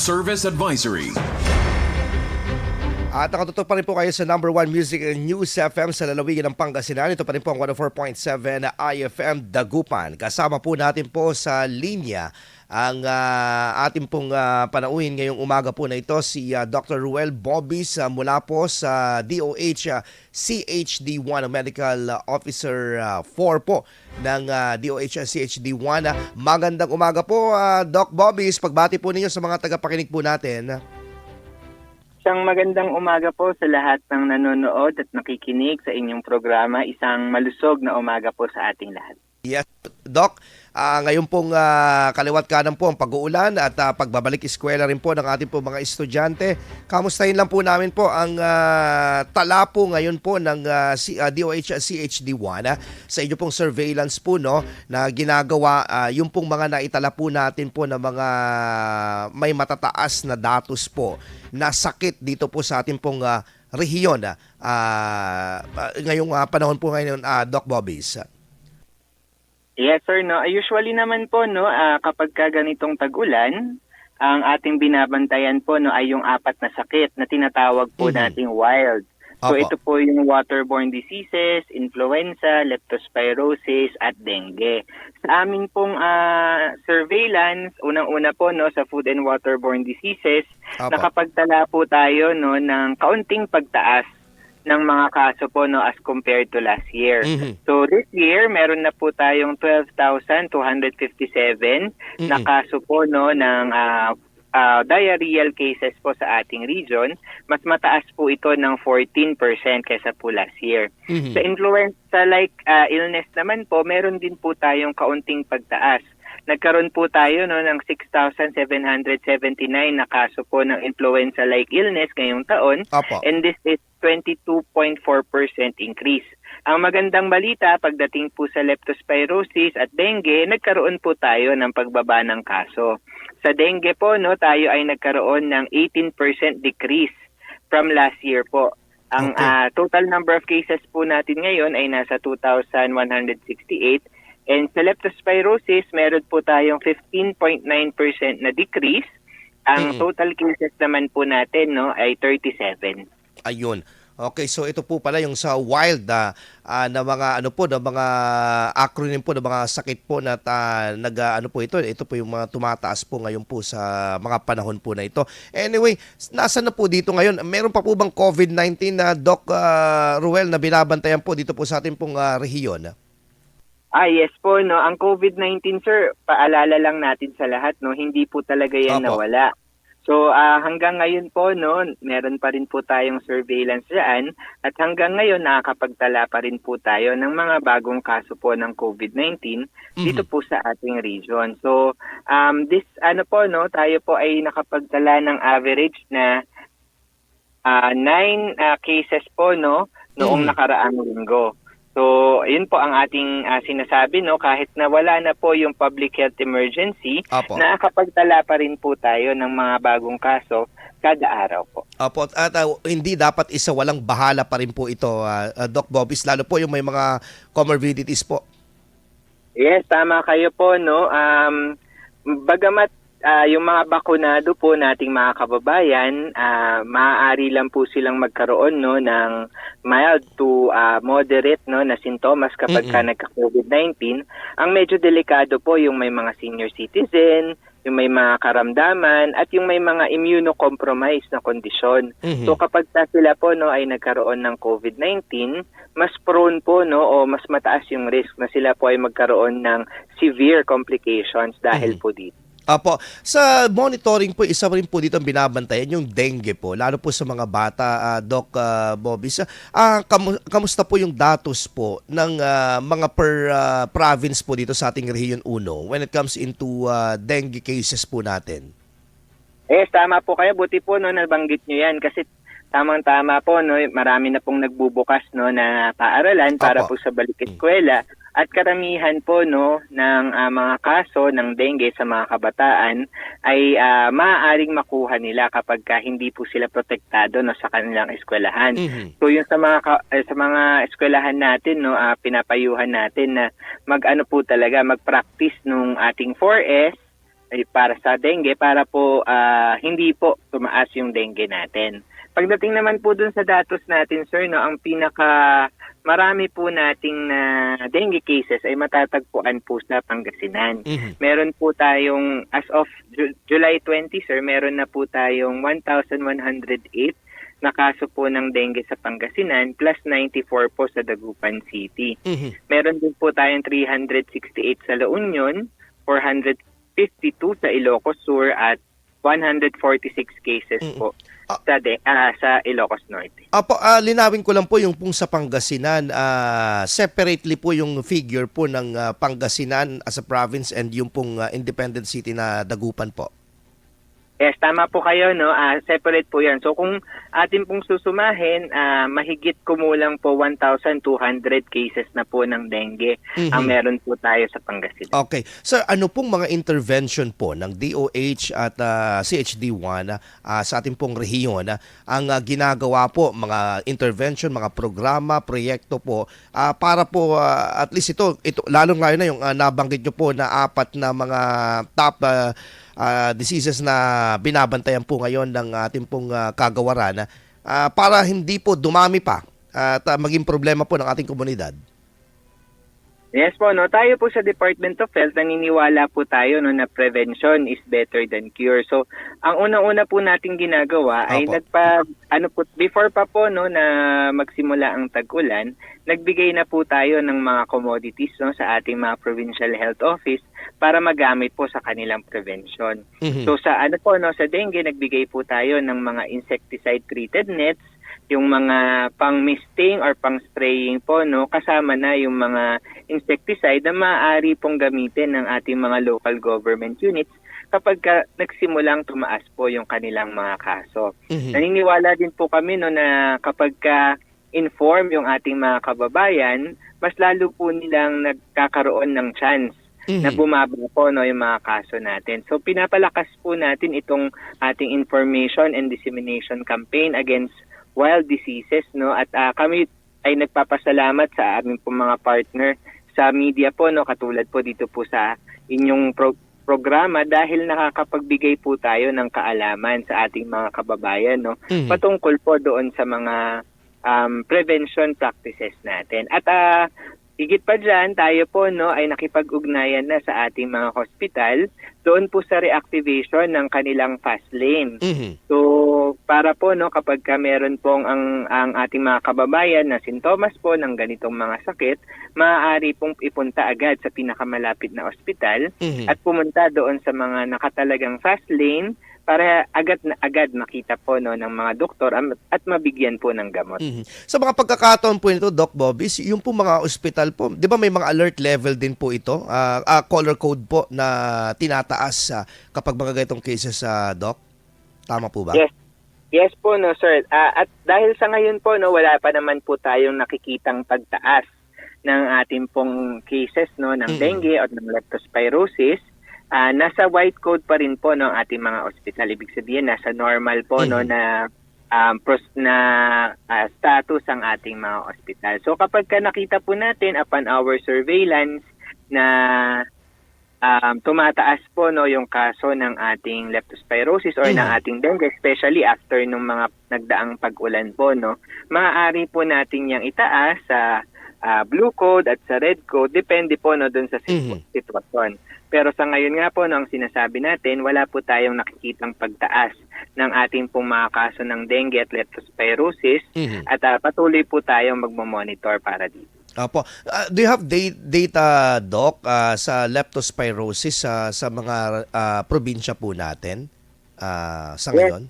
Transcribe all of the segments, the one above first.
Service Advisory. At nakatutok pa rin po kayo sa number 1 Music and News FM sa lalawigan ng Pangasinan. Ito pa rin po ang 104.7 IFM Dagupan. Kasama po natin po sa linya ang ating pong panauhin ngayong umaga po na ito si Dr. Ruel Bobis mula po sa DOH CHD1 Medical Officer 4 po ng DOH CHD1. Magandang umaga po Doc Bobis. Pagbati po ninyo sa mga tagapakinig po natin. Isang magandang umaga po sa lahat ng nanonood at nakikinig sa inyong programa. Isang malusog na umaga po sa ating lahat. Yes, Doc. Ngayon pong kaliwat kanan po ang pag-uulan at pagbabalik eskwela rin po ng ating po mga estudyante. Kamustahin lang po namin po ang tala po ngayon po ng DOH CHD1 sa inyo pong surveillance po no, na ginagawa yung pong mga naitala po natin po na mga may matataas na datos po na sakit dito po sa ating pong rehiyon. Ngayong panahon po ngayon, Doc Bobis. Yes sir, no. Usually naman po no, kapag ganitong tag-ulan, ang ating binabantayan po no ay yung 4 na sakit na tinatawag po nating wild. So ito po yung waterborne diseases, influenza, leptospirosis at dengue. Sa amin pong surveillance, unang-una po no sa food and waterborne diseases, nakapagtala po tayo no ng kaunting pagtaas ng mga kaso po no as compared to last year. So this year, meron na po tayong 12,257 na kaso po no ng diarrheal cases po sa ating region. Mas mataas po ito ng 14% kaysa po last year. Sa influenza-like illness naman po, meron din po tayong kaunting pagtaas. Nagkaroon po tayo no ng 6,779 na kaso po ng influenza-like illness ngayong taon. And this is 22.4% increase. Ang magandang balita pagdating po sa leptospirosis at dengue, nagkaroon po tayo ng pagbaba ng kaso. Sa dengue po no, tayo ay nagkaroon ng 18% decrease from last year po. Ang total number of cases po natin ngayon ay nasa 2,168. And sa leptospirosis, meron po tayong 15.9% na decrease. Ang total cases naman po natin no ay 37. Ayun. Okay, so ito po pala yung sa wild na mga ano po, na mga acronym po, na mga sakit po na ano po ito. Ito po yung mga tumataas po ngayon po sa mga panahon po na ito. Anyway, nasaan na po dito ngayon? Meron pa po bang COVID-19 na Doc Ruel na binabantayan po dito po sa ating pong rehiyon? Yes po no, ang COVID-19 sir, paalala lang natin sa lahat no, hindi po talaga yan nawala. So hanggang ngayon po no, meron pa rin po tayong surveillance diyan at hanggang ngayon nakakapagtala pa rin po tayo ng mga bagong kaso po ng COVID-19 dito po sa ating region. So this ano po no, tayo po ay nakapagtala ng average na 9 cases po no noong nakaraang linggo. So, yun po ang ating sinasabi, no, kahit na wala na po yung public health emergency, nakakapagtala pa rin po tayo ng mga bagong kaso kada araw po. At hindi dapat walang bahala pa rin po ito, Doc Bobis, lalo po yung may mga comorbidities po. Yes, tama kayo po, no. Bagamat yung mga bakunado po nating mga kababayan, maaari lang po silang magkaroon no ng mild to moderate no na sintomas kapag ka nagka-COVID-19. Ang medyo delikado po yung may mga senior citizen, yung may mga karamdaman at yung may mga immunocompromised na kondisyon. So kapag sila po no ay nagkaroon ng COVID-19, mas prone po no o mas mataas yung risk na sila po ay magkaroon ng severe complications dahil po dito. Sa monitoring po, isa rin po dito ang binabantayan yung dengue po, lalo po sa mga bata, Doc Bobis. Kamusta po yung datos po ng mga per province po dito sa ating Region 1 when it comes into dengue cases po natin? Tama po kayo. Buti po no, nabanggit nyo yan kasi tamang-tama po, no, marami na pong nagbubukas no, na paaralan para po sa balik eskwela. At karamihan po no ng mga kaso ng dengue sa mga kabataan ay maaaring makuha nila kapag hindi po sila protektado no sa kanilang eskwelahan. So yung sa mga eskwelahan natin no pinapayuhan natin na mag-practice nung ating 4S ay para sa dengue para po hindi po tumaas yung dengue natin. Pagdating naman po dun sa datos natin, sir, no, ang pinaka marami po nating dengue cases ay matatagpuan po sa Pangasinan. Meron po tayong, as of July 20, sir, meron na po tayong 1,108 na kaso po ng dengue sa Pangasinan plus 94 po sa Dagupan City. Meron din po tayong 368 sa La Union, 452 sa Ilocos Sur at 146 cases po sa Ilocos Norte. Apo, linawin ko lang po yung pong sa Pangasinan, separately po yung figure po ng Pangasinan as a province and yung pong independent city na Dagupan po. Yes, tama po kayo, no? Separate po yan. So kung atin pong susumahin, mahigit kumulang po 1,200 cases na po ng dengue ang meron po tayo sa Pangasinan. Okay. Sir, ano pong mga intervention po ng DOH at CHD1 sa ating pong rehiyon ang ginagawa po, mga intervention, mga programa, proyekto po para po at least ito lalong-lalo na yung nabanggit nyo po na 4 na mga top diseases na binabantayan po ngayon ng ating pong kagawaran para hindi po dumami pa at maging problema po ng ating komunidad. Yes po, no. Tayo po sa Department of Health, naniniwala po tayo no na prevention is better than cure. So, ang unang-una po nating ginagawa ay before pa po no na magsimula ang tag-ulan, nagbigay na po tayo ng mga commodities no sa ating mga provincial health office para magamit po sa kanilang prevention. So sa sa dengue nagbigay po tayo ng mga insecticide treated nets, yung mga pang-misting or pang-spraying po, no, kasama na yung mga insecticide na maaari pong gamitin ng ating mga local government units kapag nagsimulang tumaas po yung kanilang mga kaso. Naniniwala din po kami no, na kapag inform yung ating mga kababayan, mas lalo po nilang nagkakaroon ng chance na bumaba po no, yung mga kaso natin. So pinapalakas po natin itong ating information and dissemination campaign against wild diseases, no, at kami ay nagpapasalamat sa aming po mga partner sa media po, no, katulad po dito po sa inyong programa dahil nakakapagbigay po tayo ng kaalaman sa ating mga kababayan, no, patungkol po doon sa mga prevention practices natin. At higit pa dyan, tayo po no, ay nakipag-ugnayan na sa ating mga hospital doon po sa reactivation ng kanilang fast lane. So, para po no, kapag meron pong ang ating mga kababayan na sintomas po ng ganitong mga sakit, maaari pong ipunta agad sa pinakamalapit na ospital at pumunta doon sa mga nakatalagang fast lane para agad makita po no ng mga doktor at mabigyan po ng gamot. Sa mga pagkakataon po nito, Doc Bobis, yung po mga ospital po, di ba may mga alert level din po ito? Color code po na tinataas kapag mga ganitong cases, Doc? Tama po ba? Yes po, no, sir. At dahil sa ngayon po, no, wala pa naman po tayong nakikitang pagtaas ng ating pong cases no ng dengue o ng leptospirosis. Nasa white code pa rin po no ating mga ospital. Ibig sabihin nasa normal po no na status ang ating mga ospital. So kapag nakita po natin upon our surveillance na tumataas po no yung kaso ng ating leptospirosis or ng ating dengue, especially after nung mga nagdaang pag-ulan po, no, maaari po natin yang itaas sa blue code at sa red code, depende po no dun sa sitwasyon. Pero sa ngayon nga po, no, ang sinasabi natin, wala po tayong nakikitang pagtaas ng ating pong mga kaso ng dengue at leptospirosis at patuloy po tayong magmamonitor para dito. Opo. Do you have data, Doc, sa leptospirosis sa mga probinsya po natin sa ngayon?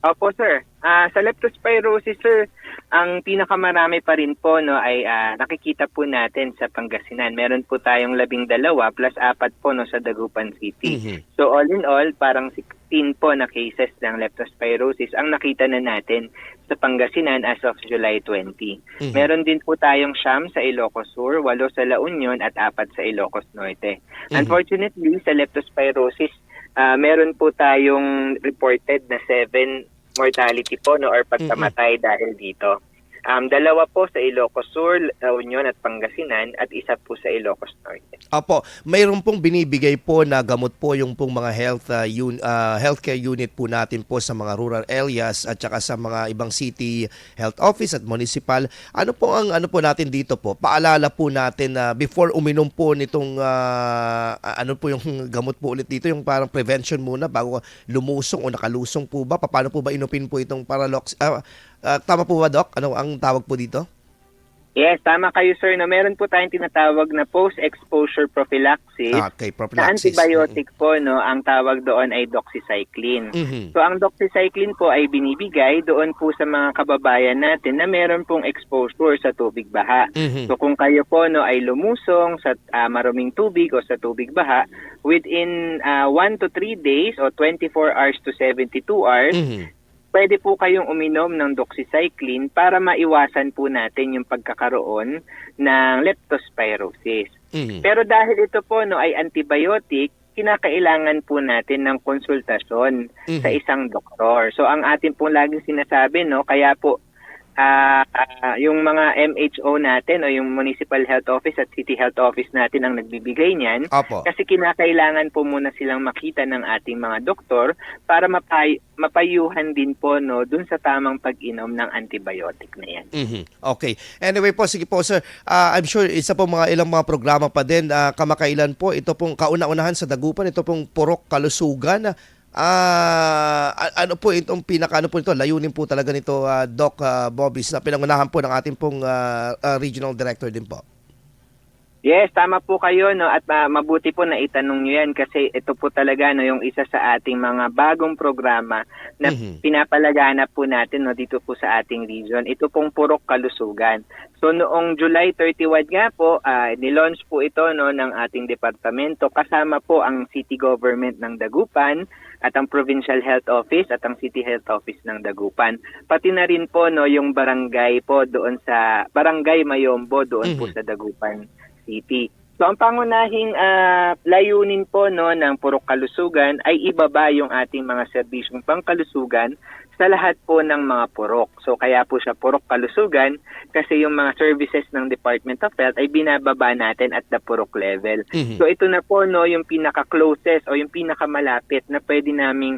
Opo, sir. Sa leptospirosis, sir, ang pinakamarami pa rin po no ay nakikita po natin sa Pangasinan. Meron po tayong 12 plus 4 po no sa Dagupan City. So all in all, parang 16 po na cases ng leptospirosis ang nakita na natin sa Pangasinan as of July 20. Meron din po tayong 9 sa Ilocos Sur, 8 sa La Union at 4 sa Ilocos Norte. Unfortunately, sa leptospirosis, meron po tayong reported na 7 mortality po no or pagkamatay dahil dito. Dalawa po sa Ilocos Sur, La Union at Pangasinan at isa po sa Ilocos Norte. Apo, mayroon pong binibigay po na gamot po yung pong mga healthcare unit po natin po sa mga rural areas at saka sa mga ibang city health office at municipal. Ano po ang ano po natin dito po? Paalala po natin na before uminom po nitong ano po yung gamot po ulit dito, yung parang prevention muna bago lumusong o nakalusong po ba? Paano po ba inupin po itong Paralox? Tama po ba, Doc? Ano ang tawag po dito? Yes, tama kayo sir. No, meron po tayong tinatawag na post-exposure prophylaxis. Okay, Sa prophylaxis. antibiotic po, no, ang tawag doon ay doxycycline. Mhm. So ang doxycycline po ay binibigay doon po sa mga kababayan natin na meron pong exposure sa tubig baha. Mhm. So kung kayo po no ay lumusong sa maruming tubig o sa tubig baha, within 1 to 3 days o 24 hours to 72 hours, Mhm. pwede po kayong uminom ng doxycycline para maiwasan po natin yung pagkakaroon ng leptospirosis. Mhm. Pero dahil ito po no ay antibiotic, kinakailangan po natin ng konsultasyon sa Mhm. isang doktor. So ang atin pong laging sinasabi no, kaya po yung mga MHO natin o yung Municipal Health Office at City Health Office natin ang nagbibigay niyan. Apo. Kasi kinakailangan po muna silang makita ng ating mga doktor para mapayuhan din po no dun sa tamang pag-inom ng antibiotic na yan. Mhm. Okay. Anyway po, sige po sir. I'm sure isa po ilang mga programa pa din. Kamakailan po, ito pong kauna-unahan sa Dagupan, ito pong Purok Kalusugan. Ano po itong ano po ito, layunin po talaga nito, Doc Bobis, na pinangunahan po ng ating pong regional director din po. Yes, tama po kayo no at mabuti po na itanong niyo yan kasi ito po talaga no yung isa sa ating mga bagong programa na pinapalaganap po natin no dito po sa ating region. Ito pong Purok Kalusugan. So noong July 31 nga po, ni-launch po ito no ng ating departamento kasama po ang city government ng Dagupan at ang Provincial Health Office at ang City Health Office ng Dagupan. Pati na rin po no yung barangay po doon sa Barangay Mayombo doon po sa Dagupan City. So ang pangunahing layunin po no ng Purok Kalusugan ay ibaba yung ating mga serbisyong pangkalusugan sa lahat po ng mga purok. So kaya po siya Purok Kalusugan kasi yung mga services ng Department of Health ay binababa natin at the purok level. So ito na po no yung pinaka-closest o yung pinakamalapit na pwede naming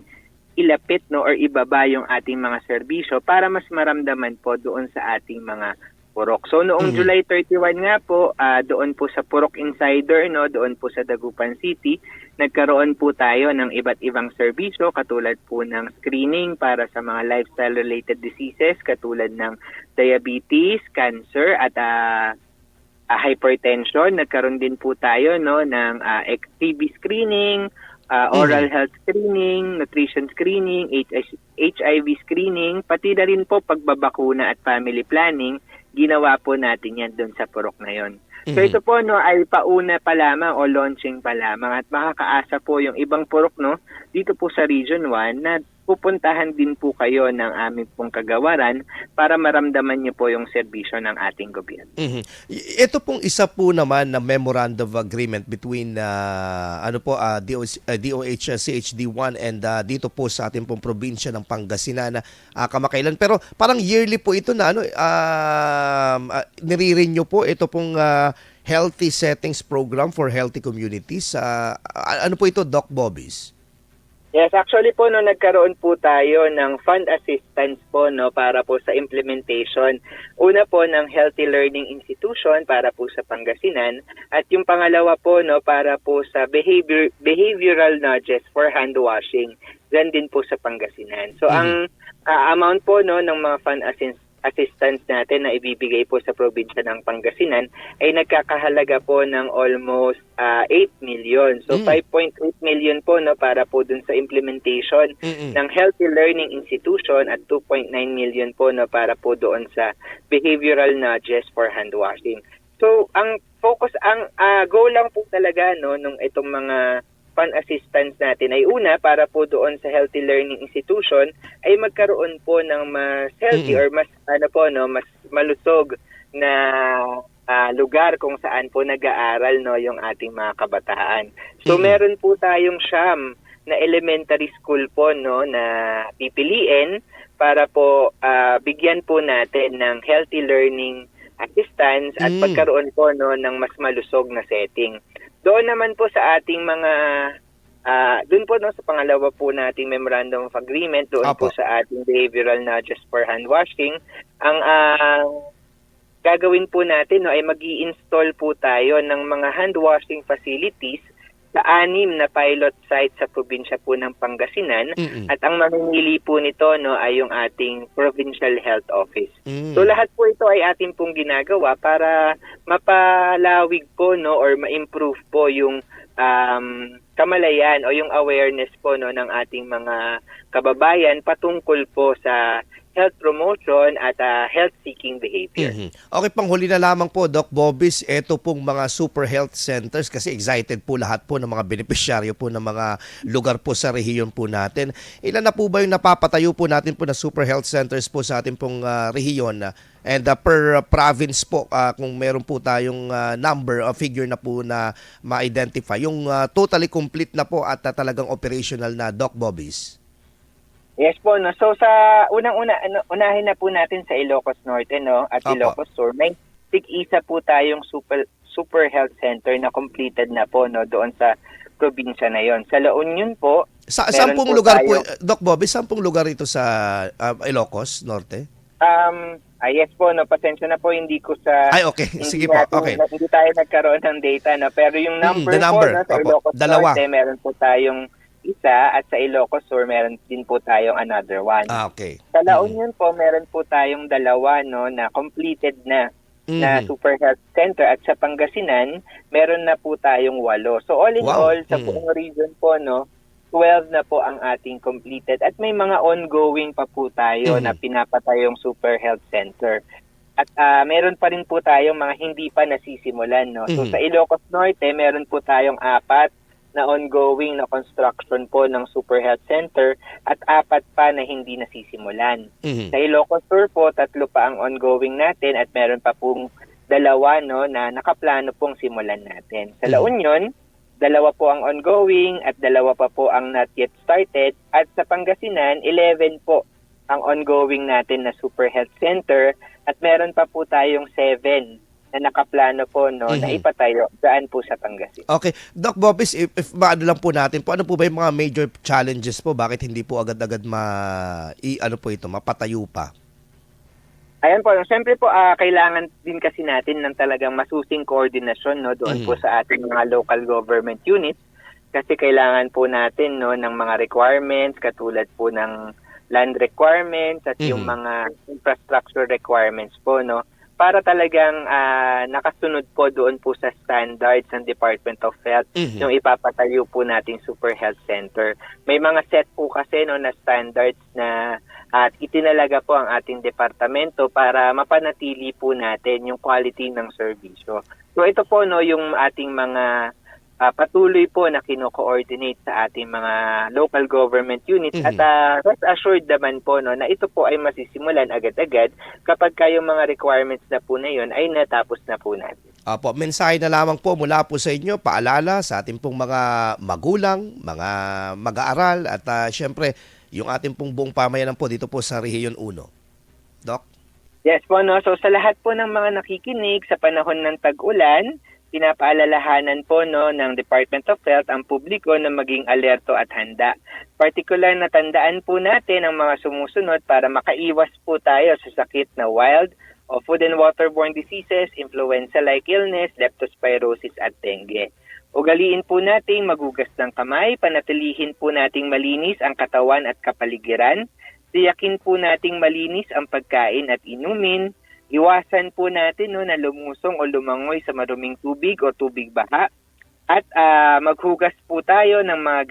ilapit no or ibaba yung ating mga serbisyo para mas maramdaman po doon sa ating mga purok. So noong July 31 nga po, doon po sa Purok Insider, no, doon po sa Dagupan City, nagkaroon po tayo ng iba't ibang serbisyo katulad po ng screening para sa mga lifestyle-related diseases katulad ng diabetes, cancer at hypertension. Nagkaroon din po tayo no ng TB screening, oral health screening, nutrition screening, HIV screening, pati na rin po pagbabakuna at family planning. Ginawa po natin yan doon sa purok na yon. So ito po no ay pauna pa lamang o launching pa lamang at makakaasa po yung ibang purok no dito po sa Region 1 na pupuntahan din po kayo ng aming pong kagawaran para maramdaman niyo po yung serbisyo ng ating gobyerno. Ito pong isa po naman na memorandum of agreement between DOH CHD1 and dito po sa ating pong probinsya ng Pangasinan kamakailan. Pero parang yearly po ito na nire-renew po ito pong Healthy Settings Program for Healthy Communities. Ano po ito, Doc Bobis? Yes, actually po no nagkaroon po tayo ng fund assistance po no para po sa implementation. Una po ng Healthy Learning Institution para po sa Pangasinan at yung pangalawa po no para po sa behavioral nudges for hand washing. Diyan din po sa Pangasinan. So ang amount po no ng mga fund assistance natin na ibibigay po sa probinsya ng Pangasinan ay nagkakahalaga po ng almost 8 million. So 5.8 million po no para po dun sa implementation ng Healthy Learning Institution at 2.9 million po no para po doon sa behavioral nudges for hand washing. So ang focus goal lang po talaga no nung itong mga fund assistance natin ay una para po doon sa Healthy Learning Institution ay magkaroon po ng mas healthy or mas mas malusog na lugar kung saan po nag-aaral no yung ating mga kabataan. So meron po tayong siyam na elementary school po no na pipiliin para po bigyan po natin ng healthy learning assistance at pagkaroon po no ng mas malusog na setting. Doon naman po sa ating mga doon po no sa pangalawa po nating memorandum of agreement doon po sa ating behavioral nudges for hand washing, ang gagawin po natin no ay magi-install po tayo ng mga hand washing facilities sa 6 na pilot sites sa probinsya po ng Pangasinan at ang mamimili po nito no ay yung ating Provincial Health Office. So lahat po ito ay atin pong ginagawa para mapalawig po no or ma-improve po yung kamalayan o yung awareness po no ng ating mga kababayan patungkol po sa health promotion at health-seeking behavior. Okay, panghuli na lamang po, Doc Bobis, ito pong mga super health centers kasi excited po lahat po ng mga benepisyaryo po ng mga lugar po sa rehiyon po natin. Ilan na po ba yung napapatayo po natin po na super health centers po sa ating pong rehiyon? And per province po, kung meron po tayong number o figure na po na ma-identify, yung totally complete na po at talagang operational na, Doc Bobis? Yes po, no. So sa unahin na po natin sa Ilocos Norte no at Ilocos Sur, may tig-isa po tayong super health center na completed na po no doon sa probinsya na yon. Sa La Union po, saan pong lugar po, Doc Bobby, saan pong lugar ito sa Ilocos Norte? Yes po, no, pasensya na po, hindi ko sa... Ay, okay. Sige po, okay. Hindi tayo nagkaroon ng data, no, pero yung number, po, no, sa Ilocos Norte, meron po tayong isa at sa Ilocos Sur, meron din po tayong another one. Okay. Sa La Union po, meron po tayong 2, no, na completed na super health center at sa Pangasinan, meron na po tayong 8. So all in all, sa buong region po, no, 12 na po ang ating completed at may mga ongoing pa po tayo na pinapatayong super health center. At meron pa rin po tayong mga hindi pa nasisimulan. No? So sa Ilocos Norte, meron po tayong 4 na ongoing na construction po ng super health center at 4 pa na hindi nasisimulan. Sa Ilocos Sur po, 3 pa ang ongoing natin at meron pa pong 2 no, na nakaplano pong simulan natin. Sa La Union, 2 po ang ongoing at 2 pa po ang not yet started. At sa Pangasinan, 11 po ang ongoing natin na super health center at meron pa po tayong 7 na nakaplano po no na ipatayo daan po sa Pangasinan. Okay. Doc Bobis, if maano lang po natin po, ano po ba yung mga major challenges po? Bakit hindi po agad-agad mapatayo pa? Ayan po, siyempre po kailangan din kasi natin ng talagang masusing koordinasyon no doon po sa ating mga local government units kasi kailangan po natin no ng mga requirements katulad po ng land requirements at yung mga infrastructure requirements po no para talagang nakasunod po doon po sa standards ng Department of Health yung ipapatayo po nating super health center. May mga set po kasi no na standards na at itinalaga po ang ating departamento para mapanatili po natin yung quality ng serbisyo. So ito po no yung ating mga patuloy po na kino-coordinate sa ating mga local government units at rest assured naman po no na ito po ay masisimulan agad-agad kapag yung mga requirements na po na yun ay natapos na po natin. Apo, mensahe na lamang po mula po sa inyo, paalala sa ating pong mga magulang, mga mag-aaral at syempre yung ating pong buong pamayanan po dito po sa Rehiyon 1. Doc? Yes po, no? So sa lahat po ng mga nakikinig sa panahon ng tag-ulan, pinapaalalahanan po no ng Department of Health ang publiko na maging alerto at handa. Partikular na tandaan po natin ang mga sumusunod para makaiwas po tayo sa sakit na wild o food and waterborne diseases, influenza-like illness, leptospirosis at dengue. Ugaliin po nating magugas ng kamay, panatilihin po nating malinis ang katawan at kapaligiran, tiyakin po nating malinis ang pagkain at inumin, iwasan po natin no, na lumusong o lumangoy sa maruming tubig o tubig baha, at maghugas po tayo ng mga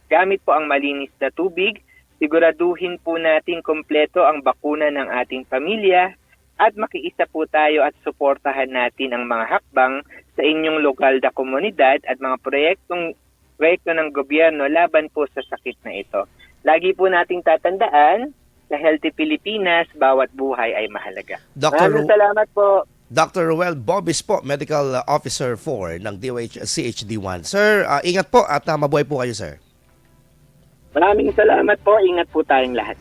gamit po ang malinis na tubig, siguraduhin po natin kompleto ang bakuna ng ating pamilya, at makiisa po tayo at suportahan natin ang mga hakbang sa inyong lokal na komunidad at mga proyekto ng gobyerno laban po sa sakit na ito. Lagi po nating tatandaan, sa Healthy Pilipinas, bawat buhay ay mahalaga. Maraming salamat po. Dr. Ruel Bobis po, Medical Officer 4 ng DOH CHD1. Sir, ingat po at mabuhay po kayo, sir. Maraming salamat po. Ingat po tayong lahat.